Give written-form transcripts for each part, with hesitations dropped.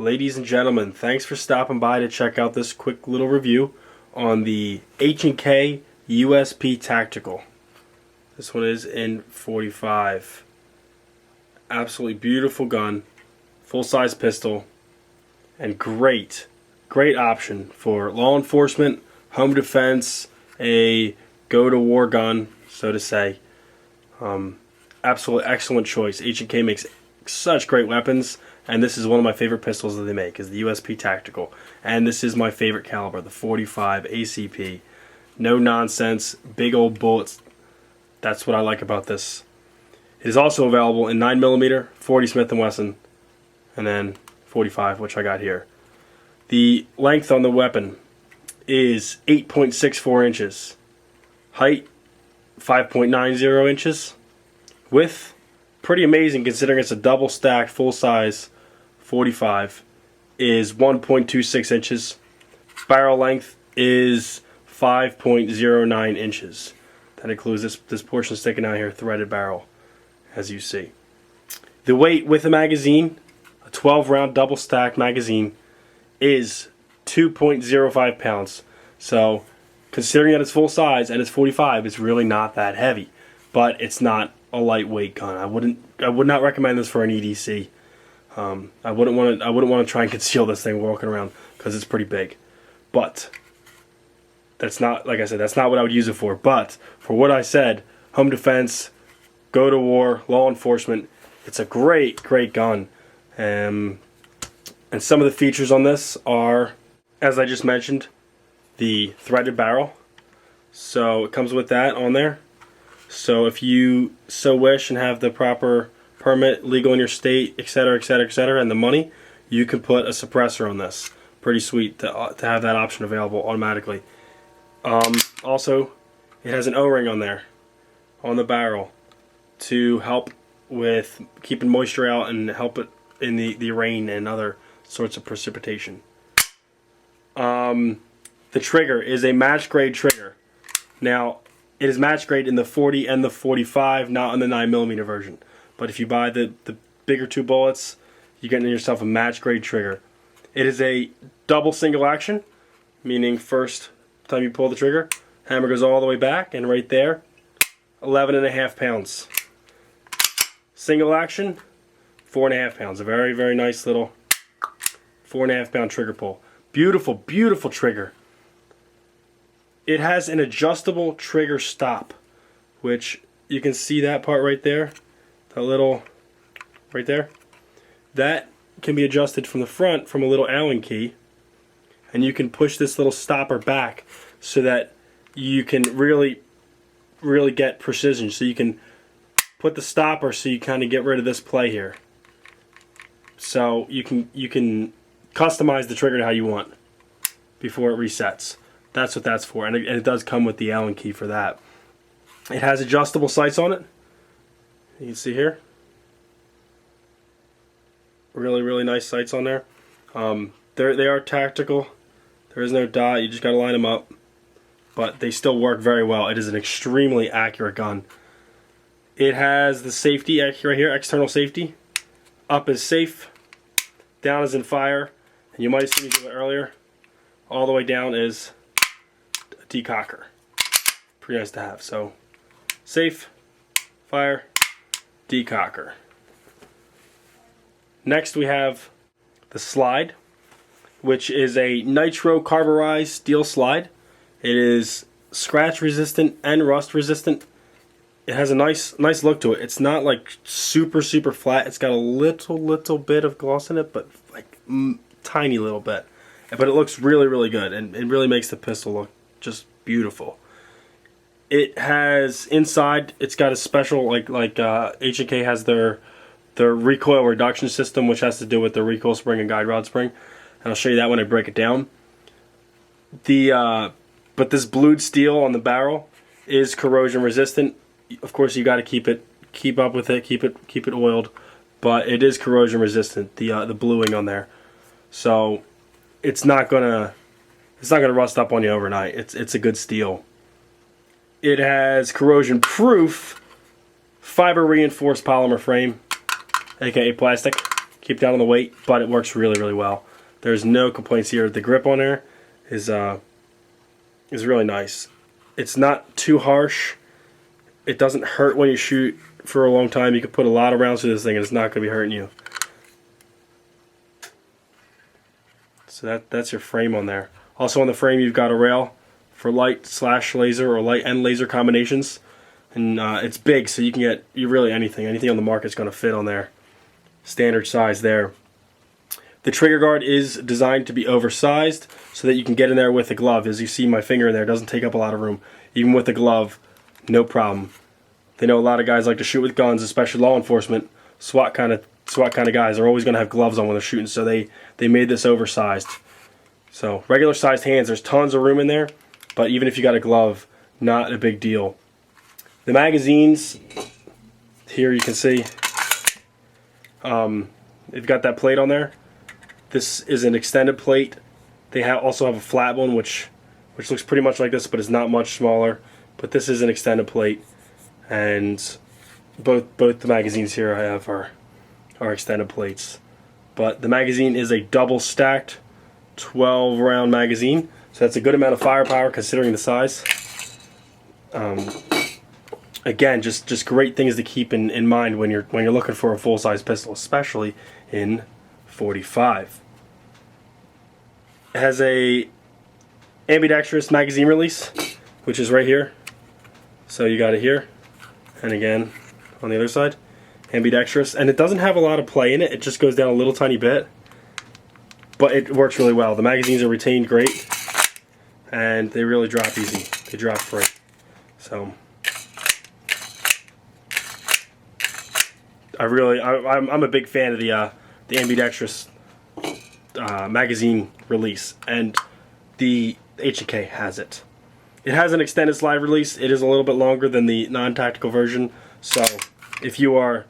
Ladies and gentlemen, thanks for stopping by to check out this quick little review on the H&K USP Tactical. This one is in 45. Absolutely beautiful gun, full-size pistol, and great option for law enforcement, home defense, a go-to-war gun, so to say. Absolutely excellent choice. H&K makes such great weapons, and this is one of my favorite pistols that they make, is the USP Tactical. And this is my favorite caliber, the 45 ACP. No nonsense, big old bullets. That's what I like about this. It is also available in 9mm, 40 Smith & Wesson, and then 45, which I got here. The length on the weapon is 8.64 inches. Height, 5.90 inches. Width, pretty amazing considering it's a double stacked full size 45, is 1.26 inches. Barrel length is 5.09 inches. That includes this portion sticking out here, threaded barrel, as you see. The weight with the magazine, a 12 round double stacked magazine, is 2.05 pounds. So considering that it's full size and it's 45, it's really not that heavy. But it's not a lightweight gun. I would not recommend this for an EDC. I wouldn't want to try and conceal this thing walking around because it's pretty big. But that's not, like I said, that's not what I would use it for. But for what I said, home defense, go to war, law enforcement, it's a great gun. And some of the features on this are, as I just mentioned, the threaded barrel. So it comes with that on there. So if you so wish and have the proper permit, legal in your state, etc., and the money, you can put a suppressor on this. Pretty sweet to have that option available automatically. Also, it has an O-ring on there, on the barrel, to help with keeping moisture out and help it in the rain and other sorts of precipitation. The trigger is a match grade trigger. Now, it is match grade in the 40 and the 45, not in the 9mm version. But if you buy the bigger two bullets, you're getting yourself a match grade trigger. It is a double single action, meaning first time you pull the trigger, hammer goes all the way back, and right there, 11.5 pounds. Single action, 4.5 pounds. A very nice little 4.5 pound trigger pull. Beautiful trigger. It has an adjustable trigger stop, which you can see that part right there, that little, right there. That can be adjusted from the front from a little Allen key, and you can push this little stopper back so that you can really get precision. So you can put the stopper so you kind of get rid of this play here. So you can customize the trigger to how you want before it resets. That's what that's for, and it does come with the Allen key for that. It has adjustable sights on it. You can see here. Really nice sights on there. They are tactical. There is no dot. You just got to line them up, but they still work very well. It is an extremely accurate gun. It has the safety right here, external safety. Up is safe, down is in fire, and you might have seen me do it earlier. All the way down is a decocker. Pretty nice to have. So safe, fire, decocker. Next we have the slide, which is a nitro carburized steel slide. It is scratch resistant and rust resistant. It has a nice look to it. It's not like super flat. It's got a little bit of gloss in it, but like tiny little bit. But it looks really good, and it really makes the pistol look just beautiful. It has inside, it's got a special like H&K has their recoil reduction system, which has to do with the recoil spring and guide rod spring. And I'll show you that when I break it down. But this blued steel on the barrel is corrosion resistant. Of course, you got to keep up with it, keep it oiled, but it is corrosion resistant. The bluing on there, so it's not gonna rust up on you overnight. It's a good steel. It has corrosion proof fiber reinforced polymer frame, aka plastic. keep down on the weight, but it works really, really well. There's no complaints here. The grip on there is really nice. It's not too harsh. It doesn't hurt when you shoot for a long time. You can put a lot of rounds through this thing and it's not going to be hurting you. So that's your frame on there. Also on the frame you've got a rail for light/laser or light and laser combinations. And it's big, so you can get really anything on the market is going to fit on there. Standard size there. The trigger guard is designed to be oversized so that you can get in there with a glove. As you see my finger in there, it doesn't take up a lot of room. Even with a glove, no problem. They know a lot of guys like to shoot with guns, especially law enforcement. SWAT kind of guys are always going to have gloves on when they're shooting, so they made this oversized. So regular sized hands, there's tons of room in there, but even if you got a glove, not a big deal. The magazines, here you can see, they've got that plate on there. This is an extended plate. They also have a flat one, which looks pretty much like this, but it's not much smaller. But this is an extended plate, and both the magazines here I have are extended plates. But the magazine is a double stacked 12 round magazine, so that's a good amount of firepower considering the size. Again, just great things to keep in mind when you're looking for a full size pistol, especially in .45. It has a ambidextrous magazine release, which is right here. So you got it here, and again on the other side, ambidextrous, and it doesn't have a lot of play in it. It just goes down a little tiny bit, but it works really well. The magazines are retained great, and they really drop easy. They drop free. So I'm a big fan of the ambidextrous magazine release, and the H&K has it. It has an extended slide release. It is a little bit longer than the non-tactical version, so if you are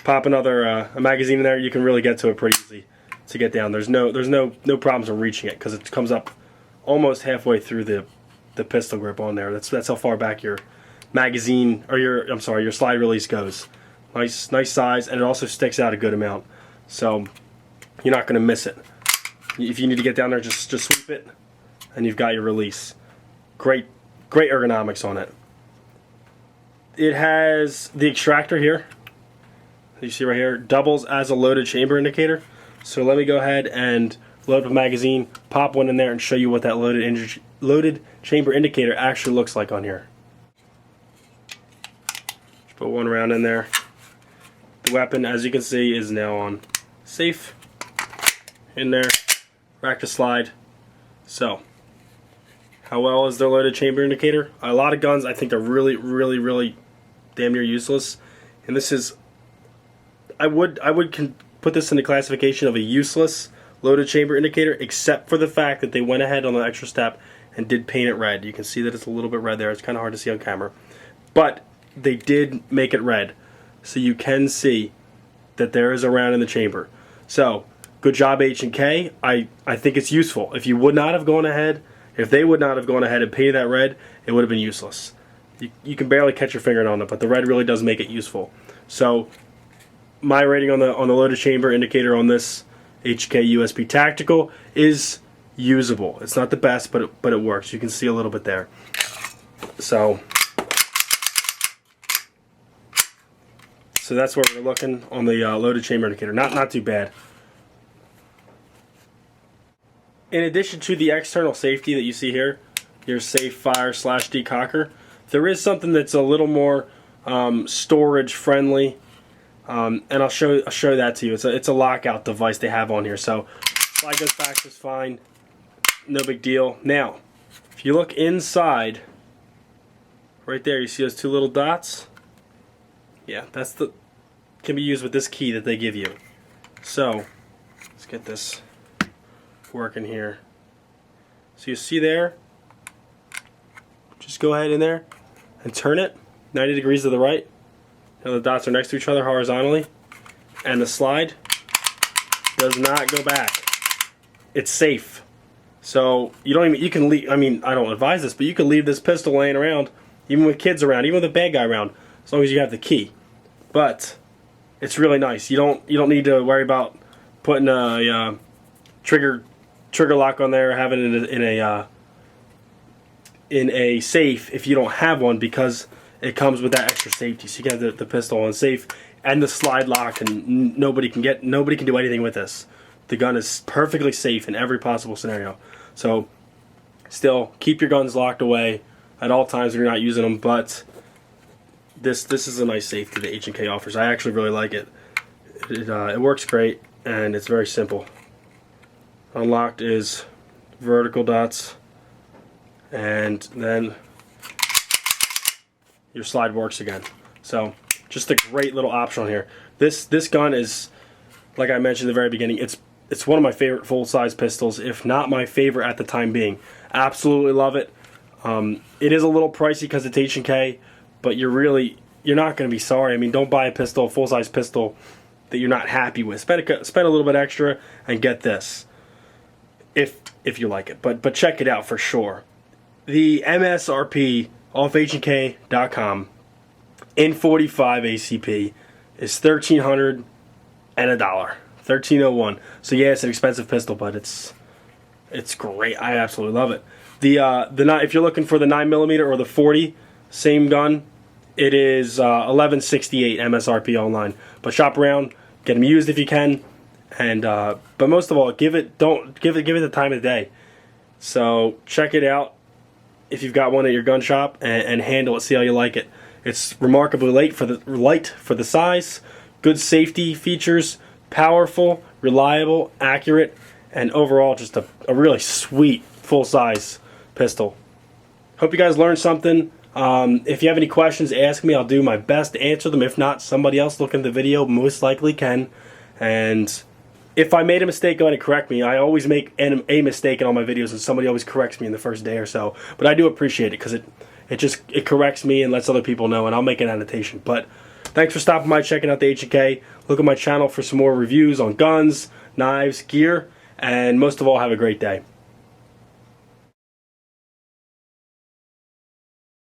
popping a magazine in there, you can really get to it pretty easy to get down. There's no problems in reaching it because it comes up almost halfway through the pistol grip on there. That's how far back your magazine or your slide release goes. Nice size, and it also sticks out a good amount, so you're not going to miss it. If you need to get down there, just sweep it, and you've got your release. Great ergonomics on it. It has the extractor here. You see right here, doubles as a loaded chamber indicator. So let me go ahead and load up a magazine, pop one in there, and show you what that loaded chamber indicator actually looks like on here. Just put one round in there. The weapon, as you can see, is now on safe. In there, rack to slide. So, how well is their loaded chamber indicator? A lot of guns, I think, are really damn near useless, and this is, I would put this in the classification of a useless loaded chamber indicator, except for the fact that they went ahead on the extra step and did paint it red. You can see that it's a little bit red there. It's kind of hard to see on camera, but they did make it red, so you can see that there is a round in the chamber. So good job, H&K. I think it's useful. If they would not have gone ahead and painted that red, it would have been useless. You can barely catch your finger on it, but the red really does make it useful. So my rating on the loaded chamber indicator on this H&K USP Tactical is usable. It's not the best, but it works. You can see a little bit there. So that's where we're looking on the loaded chamber indicator. Not too bad. In addition to the external safety that you see here, your safe fire / decocker, there is something that's a little more storage friendly, and I'll show that to you. It's a lockout device they have on here, so slide goes back just fine, no big deal. Now, if you look inside, right there, you see those two little dots? Yeah, can be used with this key that they give you. So let's get this working here. So you see there, just go ahead in there and turn it 90 degrees to the right. Now the dots are next to each other horizontally, and the slide does not go back. It's safe. So you can leave, I mean, I don't advise this, but you can leave this pistol laying around, even with kids around, even with a bad guy around, as long as you have the key. But it's really nice. You don't need to worry about putting a trigger lock on there, having it in a safe if you don't have one, because it comes with that extra safety. So you can have the pistol on safe and the slide lock, and nobody can do anything with this. The gun is perfectly safe in every possible scenario. So still keep your guns locked away at all times when you're not using them, but this is a nice safety that H&K offers. I actually really like it. It works great, and it's very simple. Unlocked is vertical dots, and then your slide works again. So just a great little option on here. This gun is, like I mentioned at the very beginning, it's one of my favorite full-size pistols, if not my favorite at the time being. Absolutely love it. It is a little pricey because it's H&K, but you're not going to be sorry. I mean, don't buy a full-size pistol that you're not happy with. Spend a little bit extra and get this, if you like it. But check it out for sure. The MSRP off H&K.com in 45 ACP is $1,300 and $1.1301. So yeah, it's an expensive pistol, but it's great. I absolutely love it. If you're looking for the 9mm or the 40, same gun, it is $11.68 MSRP online. But shop around, get them used if you can, and but most of all, give it the time of the day. So check it out if you've got one at your gun shop, and handle it. See how you like it. It's remarkably light for the size, good safety features, powerful, reliable, accurate, and overall just a really sweet full-size pistol. Hope you guys learned something. If you have any questions, ask me. I'll do my best to answer them. If not, somebody else looking at the video most likely can. And if I made a mistake, go ahead and correct me. I always make a mistake in all my videos, and somebody always corrects me in the first day or so. But I do appreciate it, because it corrects me and lets other people know, and I'll make an annotation. But thanks for stopping by, checking out the H&K. Look at my channel for some more reviews on guns, knives, gear, and most of all, have a great day.